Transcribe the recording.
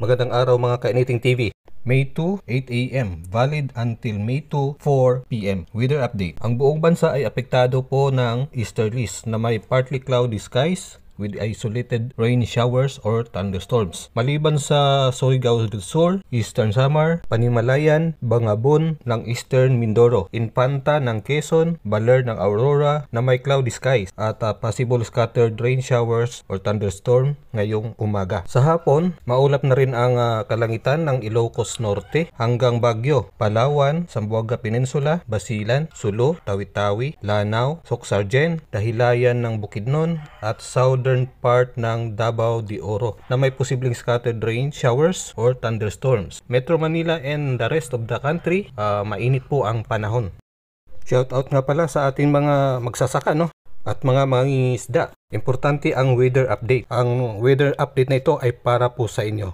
Magandang araw mga Kainiting TV. May 2, 8 AM, valid until May 2, 4 PM. Weather update. Ang buong bansa ay apektado po ng easterlies na may partly cloudy skies with isolated rain showers or thunderstorms. Maliban sa Surigao del Sur, Eastern Samar, Panimalayan, Bangabon ng Eastern Mindoro, Infanta ng Quezon, Baler ng Aurora na may cloudy skies at possible scattered rain showers or thunderstorm ngayong umaga. Sa hapon, maulap na rin ang kalangitan ng Ilocos Norte hanggang Baguio, Palawan, Zamboanga Peninsula, Basilan, Sulu, Tawi-Tawi, Lanao, Socsargen, Dahilayan ng Bukidnon at southern part ng Davao de Oro na may posibleng scattered rain showers or thunderstorms. Metro Manila and the rest of the country, mainit po ang panahon. Shoutout nga pala sa ating mga magsasaka at mga mangingisda. Importante ang weather update. Ang weather update na ito ay para po sa inyo.